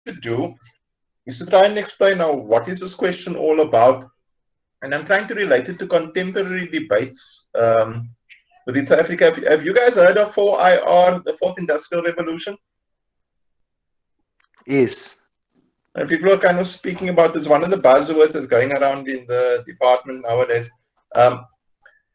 to do is to try and explain now what is this question all about, and I'm trying to relate it to contemporary debates within South Africa. Have you guys heard of 4IR, the Fourth Industrial Revolution? Yes. And people are kind of speaking about this. One of the buzzwords that's going around in the department nowadays.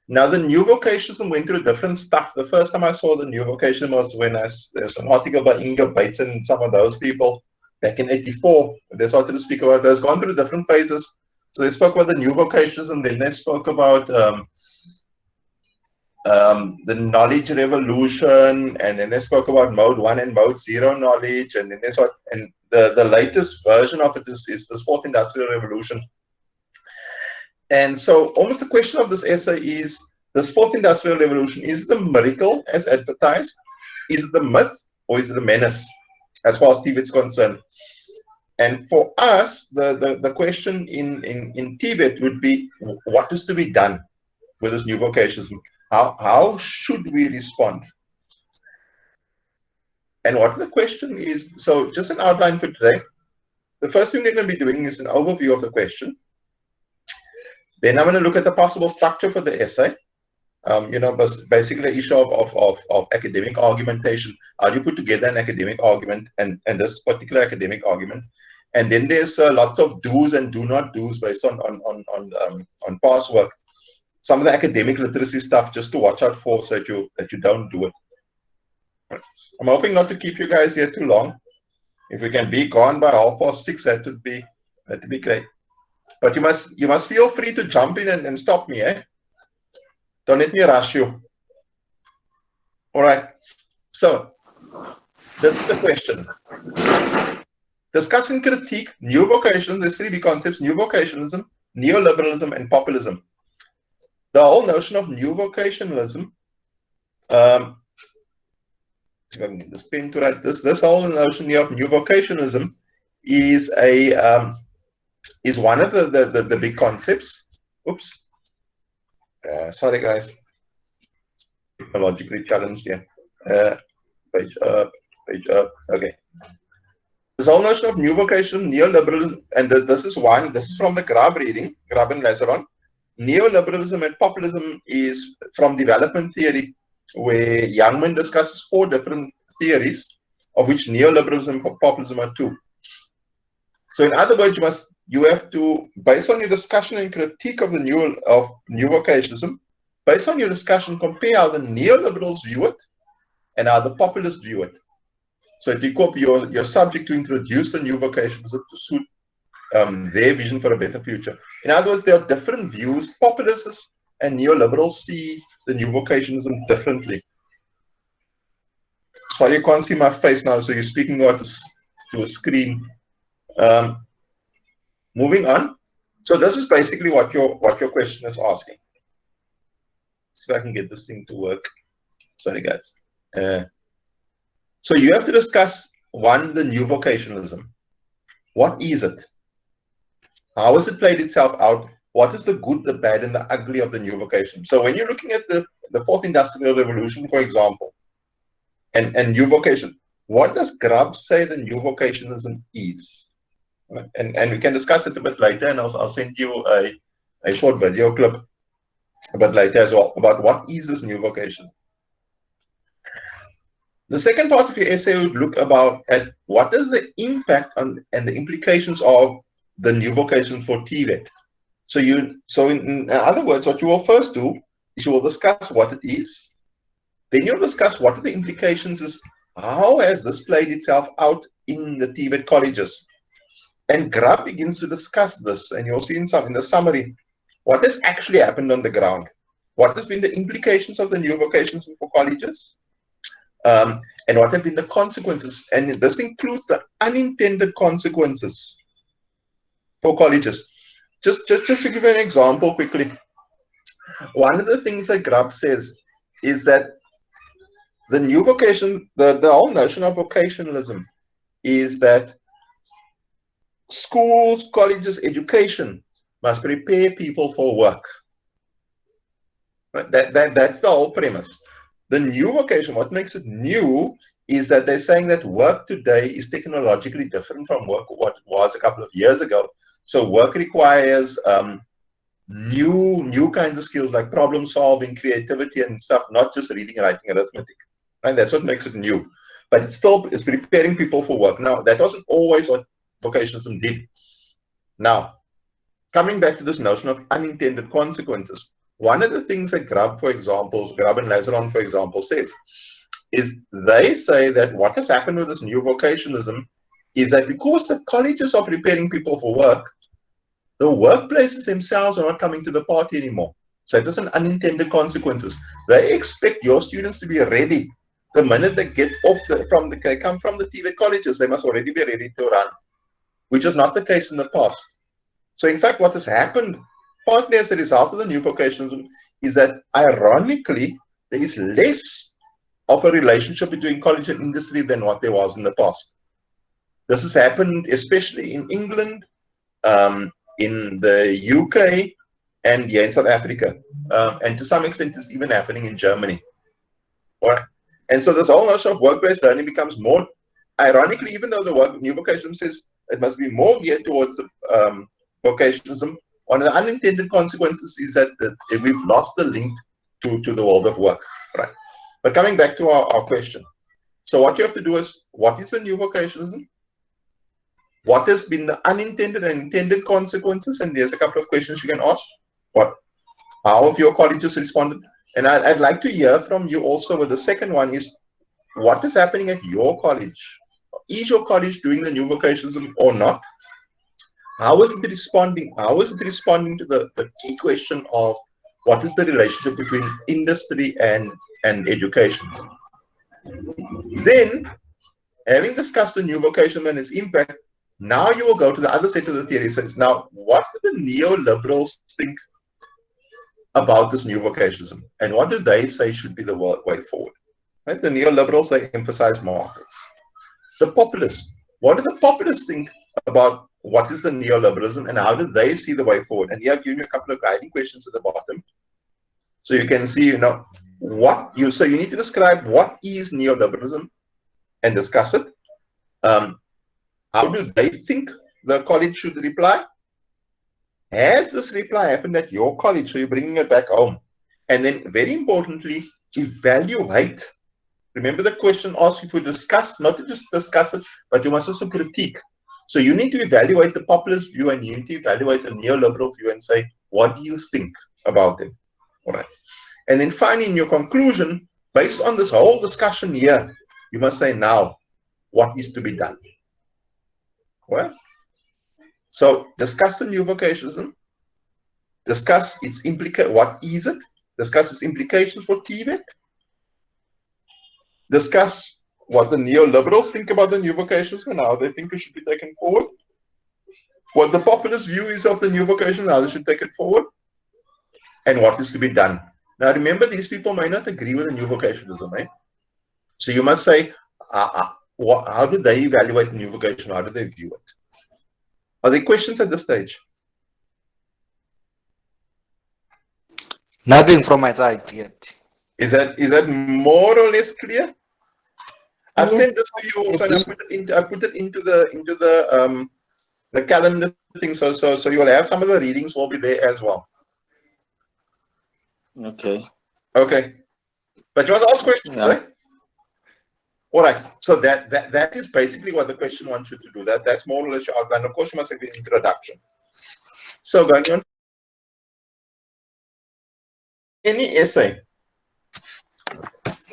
Now, the new vocationalism went through different stuff. The first time I saw the new vocation was when there's an article by Inga Bates and some of those people back in '84. They started to speak about it. It's gone through different phases. So they spoke about the new vocationalism, then they spoke about the knowledge revolution, and then they spoke about mode 1 and mode 0 knowledge, and then they saw, and the latest version of it is this fourth industrial revolution. And so almost the question of this essay is, this fourth industrial revolution, is it the miracle as advertised? Is it the myth, or is it a menace as far as TVT is concerned? And for us, the question in TVT would be, what is to be done with this new vocationalism? How should we respond? And what the question is, so just an outline for today. The first thing we're going to be doing is an overview of the question. Then I'm going to look at the possible structure for the essay. Basically the issue of academic argumentation. How do you put together an academic argument and this particular academic argument? And then there's lots of do's and do not do's based on past work. Some of the academic literacy stuff just to watch out for, so that you don't do it. I'm hoping not to keep you guys here too long. If we can be gone by 6:30, that would be great. But you must feel free to jump in and stop me, eh? Don't let me rush you. All right. So that's the question. Discuss and critique new vocationalism. There's 3 big concepts: new vocationalism, neoliberalism, and populism. The whole notion of new vocationalism, if I can get this pen to write this whole notion here of new vocationalism is one of the big concepts. Oops. Sorry, guys. Technologically challenged here. Page up. Okay. This whole notion of new vocation, neoliberalism, and this is from the Grab reading, Grab and Lazaron. Neoliberalism and populism is from development theory, where Youngman discusses 4 different theories, of which neoliberalism and populism are 2. So in other words, you have to, based on your discussion and critique of new vocationalism, based on your discussion, compare how the neoliberals view it and how the populists view it. So to copy your subject to introduce the new vocationalism to suit their vision for a better future. In other words, there are different views. Populists and neoliberals see the new vocationalism differently. Sorry, you can't see my face now, so you're speaking out to a screen. Moving on. So this is basically what your question is asking. Let's see if I can get this thing to work. Sorry, guys. So you have to discuss, 1, the new vocationalism. What is it? How has it played itself out? What is the good, the bad, and the ugly of the new vocation? So when you're looking at the 4th Industrial Revolution, for example, and new vocation, what does Grubb say the new vocationalism is? And we can discuss it a bit later, and I'll send you a short video clip a bit later as well about what is this new vocation. The second part of your essay would look at what is the impact on and the implications of the new vocation for TVET. So in other words, what you will first do is you will discuss what it is. Then you'll discuss what are the implications is, how has this played itself out in the TVET colleges. And Grubb begins to discuss this, and you'll see in the summary, what has actually happened on the ground. What has been the implications of the new vocations for colleges? And what have been the consequences? And this includes the unintended consequences for colleges. Just to give you an example quickly, one of the things that Grubb says is that the new vocation, the whole notion of vocationalism is that schools, colleges, education must prepare people for work. That's the whole premise. The new vocation, what makes it new, is that they're saying that work today is technologically different from work what it was a couple of years ago. So work requires new kinds of skills like problem solving, creativity, and stuff, not just reading, writing, arithmetic. And that's what makes it new. But it's preparing people for work. Now, that wasn't always what vocationalism did. Now, coming back to this notion of unintended consequences, one of the things that Grubb and Lazaron, for example, says is they say that what has happened with this new vocationalism is that because the colleges are preparing people for work, the workplaces themselves are not coming to the party anymore. So it is an unintended consequences. They expect your students to be ready the minute they get off they come from the TVET colleges. They must already be ready to run, which is not the case in the past. So in fact, what has happened, partly as a result of the new vocationalism, is that ironically there is less of a relationship between college and industry than what there was in the past. This has happened especially in England, in the UK, and in South Africa, and to some extent it's even happening in Germany. All right. And so this whole notion of work-based learning becomes more, ironically, even though the new vocationalism says it must be more geared towards the vocationalism, one of the unintended consequences is that we've lost the link to the world of work. Right. But coming back to our question, so what you have to do is, what is the new vocationalism? What has been the unintended and intended consequences? And there's a couple of questions you can ask. How have your colleges responded? And I'd like to hear from you also with the second one is, what is happening at your college? Is your college doing the new vocationalism or not? How is it responding? How is it responding to the key question of what is the relationship between industry and education? Then, having discussed the new vocationalism and its impact, now you will go to the other set of the theory. Says, now, what do the neoliberals think about this new vocationalism? And what do they say should be the way forward? Right? The neoliberals, they emphasize markets. The populists, what do the populists think about what is the neoliberalism and how do they see the way forward? And here I've given you a couple of guiding questions at the bottom. So you can see, so you need to describe what is neoliberalism and discuss it. How do they think the college should reply? Has this reply happened at your college? So you're bringing it back home. And then very importantly, evaluate. Remember the question asks you to discuss, not to just discuss it, but you must also critique. So you need to evaluate the populist view and you need to evaluate the neoliberal view and say, what do you think about it? All right. And then finally, in your conclusion, based on this whole discussion here, you must say now, what is to be done? Well, so discuss the new vocationalism, discuss its what is it, discuss its implications for TVET, discuss what the neoliberals think about the new vocationalism and how they think it should be taken forward, what the populist view is of the new vocation, how they should take it forward, and what is to be done. Now remember, these people may not agree with the new vocationalism, eh? So you must say, how do they evaluate the new vocation? How do they view it? Are there questions at this stage? Nothing from my side yet. Is that more or less clear? I've sent this to you also, and I put it into the calendar thing, so you will have some of the readings will be there as well. Okay. Okay. But you must ask questions, right? All right. So that is basically what the question wants you to do. That's more or less your outline. Of course, you must have an introduction. So going on. Any essay.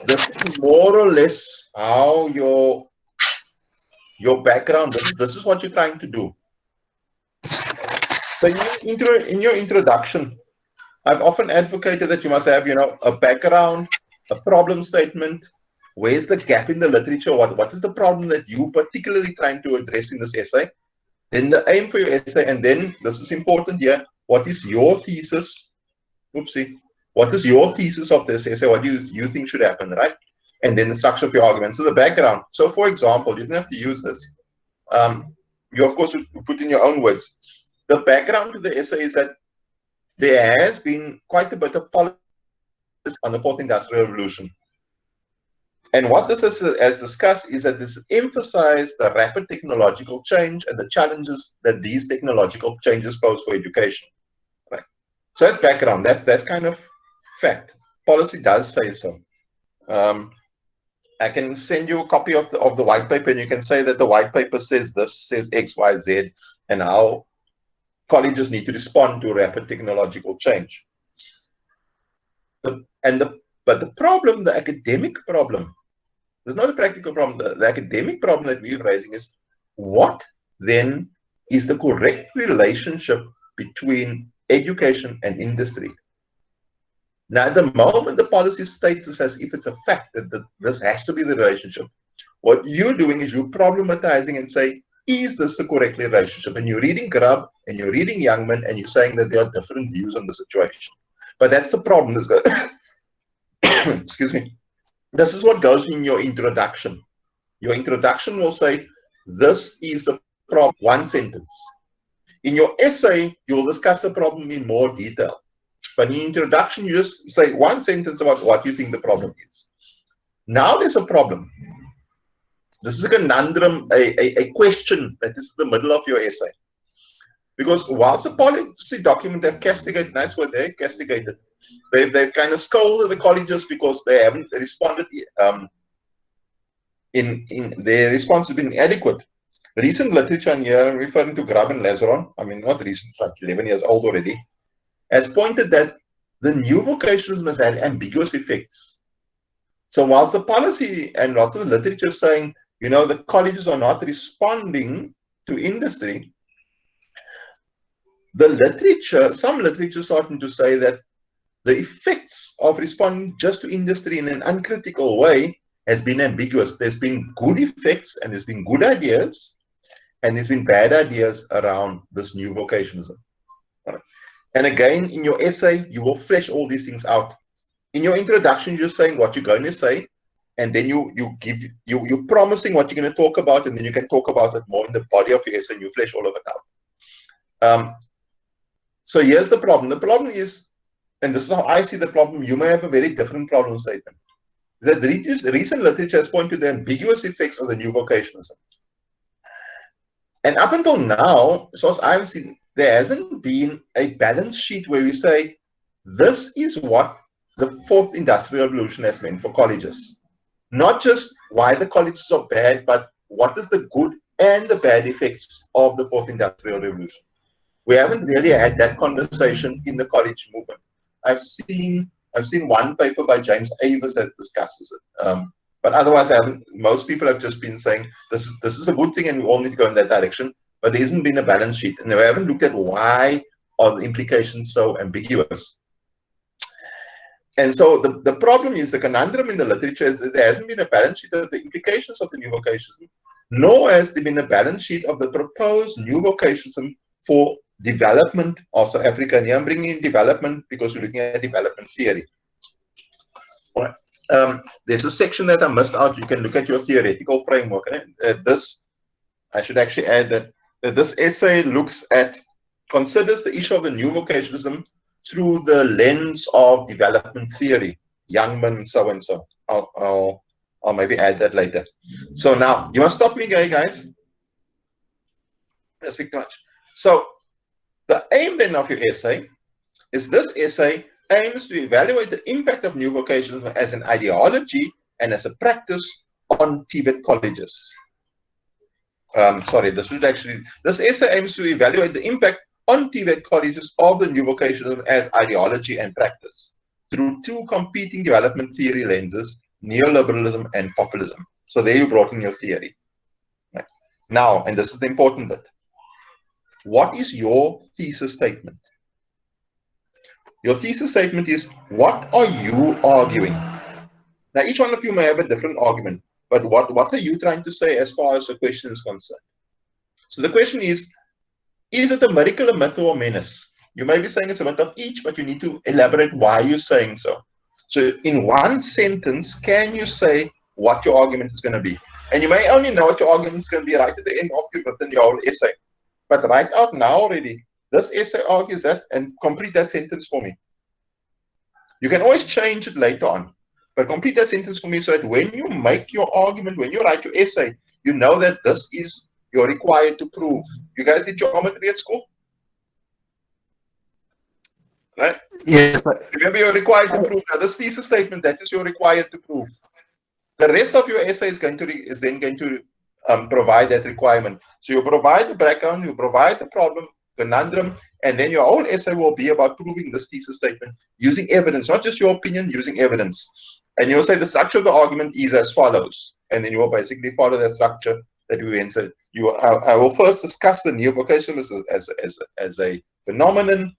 This is more or less how your background, this is what you're trying to do. So in your introduction, I've often advocated that you must have, a background, a problem statement. Where's the gap in the literature? What is the problem that you particularly trying to address in this essay? Then the aim for your essay, and then this is important here. What is your thesis? Oopsie. What is your thesis of this essay? What do you think should happen, right? And then the structure of your argument. So the background. So for example, you don't have to use this. You of course would put in your own words. The background to the essay is that there has been quite a bit of politics on the fourth industrial revolution. And what this has discussed is that this emphasized the rapid technological change and the challenges that these technological changes pose for education. Right? So that's background. That's kind of fact. Policy does say so. I can send you a copy of the white paper, and you can say that the white paper says this, says X, Y, Z, and how colleges need to respond to rapid technological change. But the problem, the academic problem, there's not a practical problem. The academic problem that we're raising is what then is the correct relationship between education and industry? Now, at the moment, the policy states this as if it's a fact that this has to be the relationship. What you're doing is you're problematizing and say, is this the correct relationship? And you're reading Grubb and you're reading Youngman and you're saying that there are different views on the situation. But that's the problem. Excuse me. This is what goes in your introduction. Your introduction will say, this is the problem, one sentence. In your essay, you'll discuss the problem in more detail. But in introduction, you just say one sentence about what you think the problem is. Now there's a problem. This is a conundrum, a question that is in the middle of your essay. Because whilst the policy document have castigated, nice word there, castigated, they've kind of scolded the colleges because they haven't responded, their response has been inadequate. Recent literature, and here I'm referring to Grubb and Lazaron, I mean, not recent, it's like 11 years old already, has pointed that the new vocationalism has had ambiguous effects. So whilst the policy and lots of the literature is saying, you know, the colleges are not responding to industry, the literature, some literature is starting to say that the effects of responding just to industry in an uncritical way has been ambiguous. There's been good effects and there's been good ideas and there's been bad ideas around this new vocationalism. And again, in your essay, you will flesh all these things out. In your introduction, you're saying what you're going to say, and then you're promising what you're going to talk about, and then you can talk about it more in the body of your essay, and you flesh all of it out. So here's the problem. The problem is, and this is how I see the problem, you may have a very different problem statement, is that the recent literature has pointed to the ambiguous effects of the new vocationalism. And up until now, as far as I've seen, there hasn't been a balance sheet where we say, this is what the fourth industrial revolution has meant for colleges. Not just why the colleges are bad, but what is the good and the bad effects of the fourth industrial revolution. We haven't really had that conversation in the college movement. I've seen one paper by James Avers that discusses it. But otherwise, most people have just been saying, this is a good thing and we all need to go in that direction. But there hasn't been a balance sheet. And they haven't looked at why are the implications so ambiguous. And so the problem is, the conundrum in the literature is that there hasn't been a balance sheet of the implications of the new vocationalism, nor has there been a balance sheet of the proposed new vocationalism for development of South Africa. And here I'm bringing in development because we're looking at development theory. All right. There's a section that I missed out. You can look at your theoretical framework. I should actually add that this essay considers the issue of the new vocationalism through the lens of development theory, Youngman, so and so. I'll maybe add that later. So now, you must stop me, guys. I speak too much. So the aim then of your essay is this essay aims to evaluate the impact of new vocationalism as an ideology and as a practice on TVET colleges. This essay aims to evaluate the impact on TVET colleges of the new vocationalism as ideology and practice through two competing development theory lenses, neoliberalism and populism. So there you brought in your theory. Right. Now, and this is the important bit, what is your thesis statement? Your thesis statement is, what are you arguing? Now, each one of you may have a different argument, but what are you trying to say as far as the question is concerned? So the question is it a miracle, a myth, or a menace? You may be saying it's a bit of each, but you need to elaborate why you're saying so. So in one sentence, can you say what your argument is going to be? And you may only know what your argument is going to be right at the end of you've written your whole essay. But write out now already, this essay argues that, and complete that sentence for me. You can always change it later on. But complete that sentence for me so that when you make your argument, when you write your essay, you know that this is you're required to prove. You guys did geometry at school? Right? Yes, but Remember, you're required to prove. Now, this thesis statement, that is you're required to prove. The rest of your essay is then going to provide that requirement. So you provide the background, you provide the problem, conundrum, and then your whole essay will be about proving this thesis statement using evidence, not just your opinion, using evidence. And you'll say the structure of the argument is as follows, and then you will basically follow that structure that we went. So I will first discuss the neovocationalism as a phenomenon.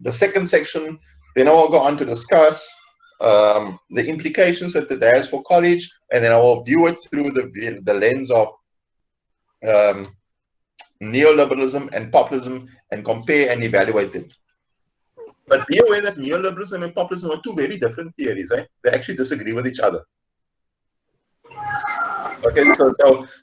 The second section, then I will go on to discuss the implications that it has for college, and then I will view it through the lens of neoliberalism and populism and compare and evaluate them. But be aware that neoliberalism and populism are two very different theories. They actually disagree with each other. Okay,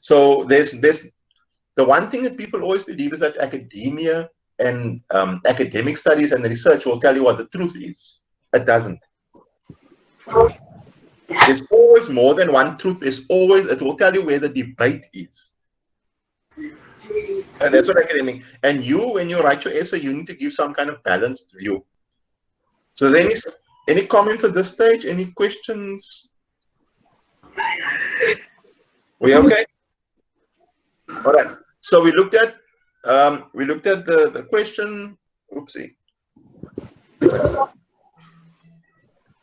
so there's the one thing that people always believe is that academia and academic studies and research will tell you what the truth is. It doesn't. There's always more than one truth. It will tell you where the debate is. And that's what academic. And when you write your essay, you need to give some kind of balanced view. So then, any comments at this stage? Any questions? We okay? All right. So we looked at the question. Oopsie.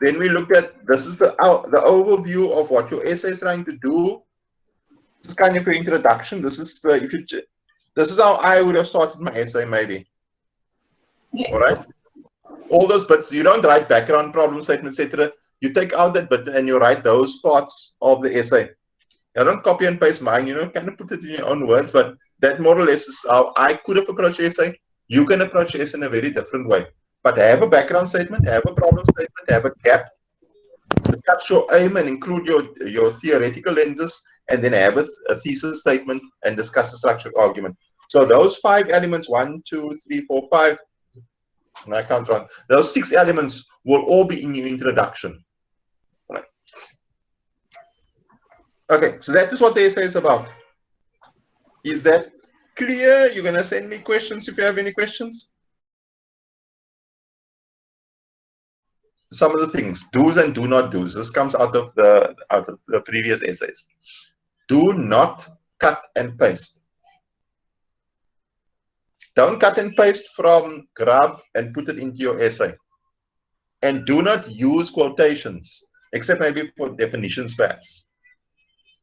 Then we looked at, this is the overview of what your essay is trying to do. This is kind of your introduction. This is how I would have started my essay, maybe. All right. All those bits, you don't write background, problem statement, etc. You take out that bit and you write those parts of the essay. I don't copy and paste mine, kind of put it in your own words, but that more or less is how I could have approached the essay. You can approach the essay in a very different way. But have a background statement, have a problem statement, have a gap, discuss your aim and include your theoretical lenses, and then have a thesis statement and discuss the structured argument. So those 5 elements, 1, 2, 3, 4, 5, I can't run. Those 6 elements will all be in your introduction. Right. Okay, so that is what the essay is about. Is that clear? You're going to send me questions if you have any questions. Some of the things, do's and do not do's. This comes out of the previous essays. Do not cut and paste. Don't cut and paste from Grub and put it into your essay. And do not use quotations, except maybe for definitions perhaps.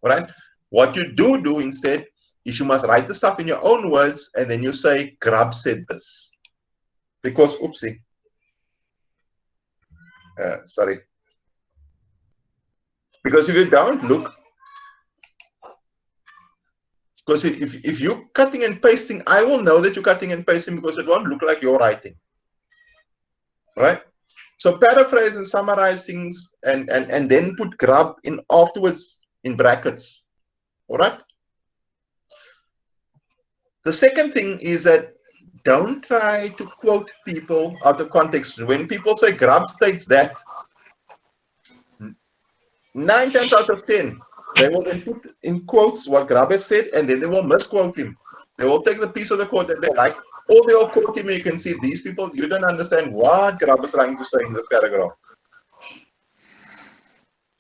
All right? What you do instead is you must write the stuff in your own words and then you say, Grub said this. Because, oopsie. Sorry. Because if you don't look, because if you're cutting and pasting, I will know that you're cutting and pasting because it won't look like you're writing. Right? So paraphrase and summarize things and then put Grub in afterwards in brackets. All right? The second thing is that don't try to quote people out of context. When people say Grub states that, 9 times out of 10, they will then put in quotes what Grub has said, and then they will misquote him. They will take the piece of the quote that they like, or they will quote him, and you can see these people, you don't understand what Grub is trying to say in this paragraph.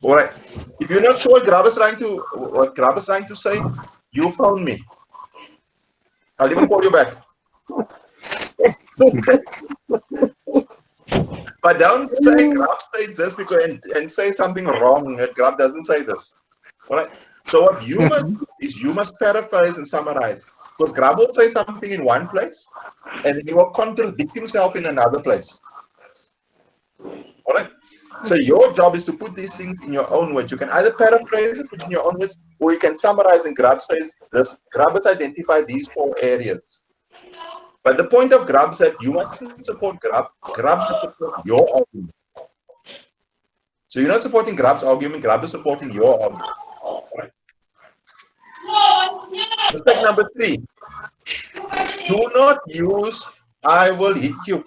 All right. If you're not sure what Grub is trying to say, you phone me. I'll even call you back. But don't say Grub states this because and say something wrong that Grub doesn't say this. All right. So what you must do is you must paraphrase and summarize. Because Grub will say something in one place and then he will contradict himself in another place. All right. So your job is to put these things in your own words. You can either paraphrase it, put in your own words, or you can summarize and Grub says this. Grub has identified these 4 areas. But the point of Grub is that you mustn't support Grub. Grub must support your argument. So you're not supporting Grub's argument. Grub is supporting your argument. Right. Mistake number 3. Do not use I will hit you.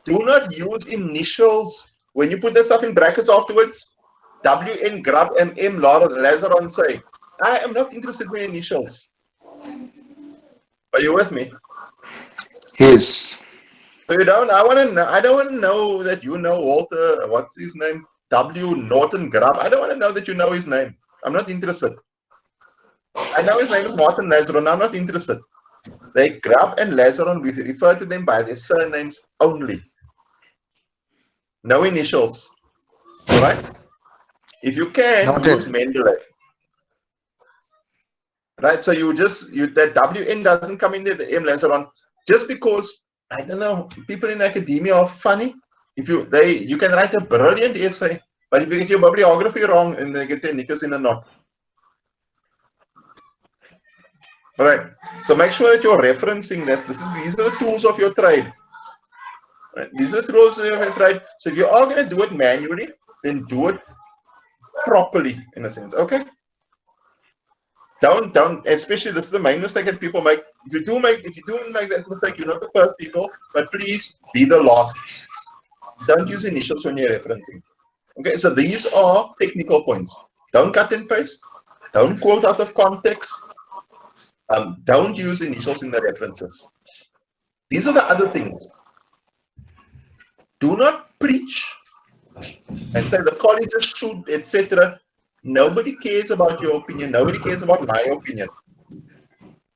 Do not use initials. When you put that stuff in brackets afterwards, WN Grub and M Lazaron say, I am not interested in initials. Are you with me? Yes. So you don't. I don't want to know that you know Walter. What's his name? W. Norton Grub. I don't want to know that you know his name. I'm not interested. I know his name is Martin Lazaron. I'm not interested. They Grub and Lazaron. We refer to them by their surnames only. No initials. All right. If you can use Noted. Mendeley. Right. So that WN doesn't come in there. The M Lazaron. Just because I don't know, people in academia are funny. If you can write a brilliant essay, but if you get your bibliography wrong and they get their knickers in a knot. All right. So make sure that you're referencing that. These are the tools of your trade. Right? These are the tools of your trade. So if you are going to do it manually, then do it properly in a sense. Okay. Don't, especially this is the main mistake that people make. If you do make that mistake, you're not the first people, but please be the last. Don't use initials when you're referencing. Okay, so these are technical points. Don't cut and paste. Don't quote out of context. Don't use initials in the references. These are the other things. Do not preach and say the colleges should, etc. Nobody cares about your opinion. Nobody cares about my opinion.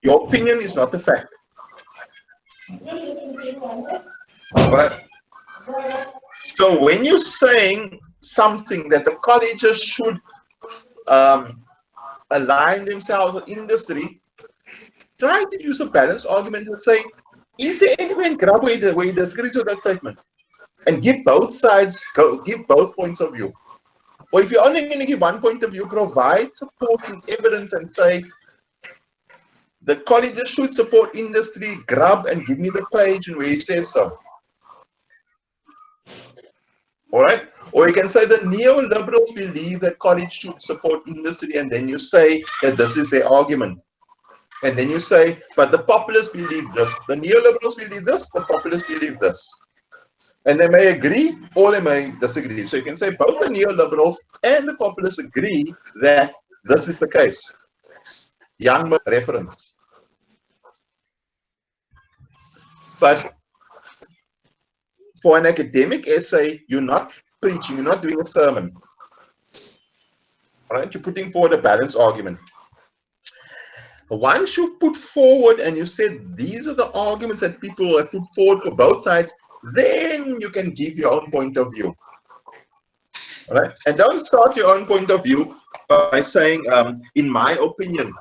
Your opinion is not a fact. Right? So when you're saying something that the colleges should align themselves with industry, try to use a balanced argument and say, is there any way in Grab where he disagrees with that statement? And give both sides, give both points of view. Or if you're only going to give one point of view, provide supporting evidence and say, the colleges should support industry, Grab, and give me the page where he says so. All right? Or you can say the neoliberals believe that college should support industry, and then you say that this is their argument. And then you say, but the populists believe this. The neoliberals believe this, the populists believe this. And they may agree or they may disagree. So you can say both the neoliberals and the populists agree that this is the case. Young reference. But for an academic essay, you're not preaching, you're not doing a sermon. All right? You're putting forward a balanced argument. Once you've put forward and you said these are the arguments that people have put forward for both sides, then you can give your own point of view. All right? And don't start your own point of view by saying, in my opinion.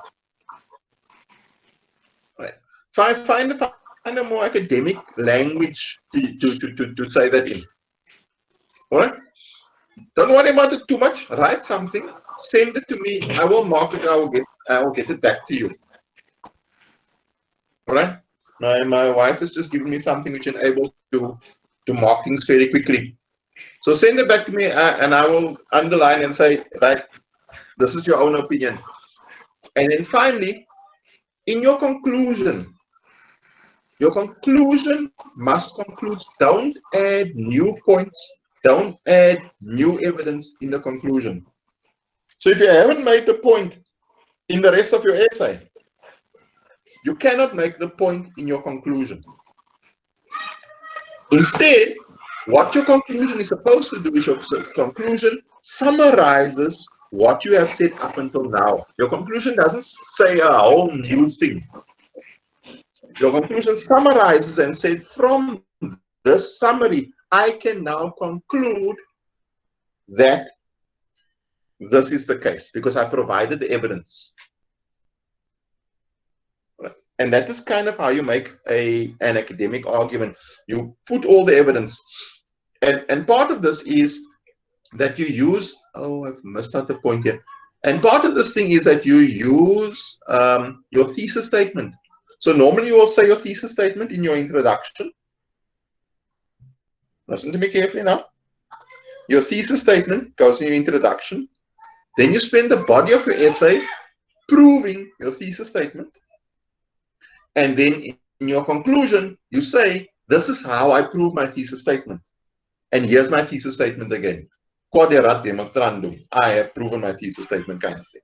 All right? Find a more academic language to say that in. All right? Don't worry about it too much. Write something, send it to me. I will mark it and I will get it back to you. All right? My wife has just given me something which enables to mark things very quickly. So send it back to me and I will underline and say, right, this is your own opinion. And then finally, in your conclusion must conclude. Don't add new points. Don't add new evidence in the conclusion. So if you haven't made the point in the rest of your essay, you cannot make the point in your conclusion. Instead, what your conclusion is supposed to do is your conclusion summarizes what you have said up until now. Your conclusion doesn't say a whole new thing. Your conclusion summarizes and said, from this summary, I can now conclude that this is the case because I provided the evidence. And that is kind of how you make an academic argument. You put all the evidence. And part of this is that you use, I've missed out the point here. And part of this thing is that you use your thesis statement. So normally you will say your thesis statement in your introduction. Listen to me carefully now. Your thesis statement goes in your introduction. Then you spend the body of your essay proving your thesis statement. And then in your conclusion, you say, this is how I prove my thesis statement. And here's my thesis statement again. quod erat demonstrandum, I have proven my thesis statement kind of thing.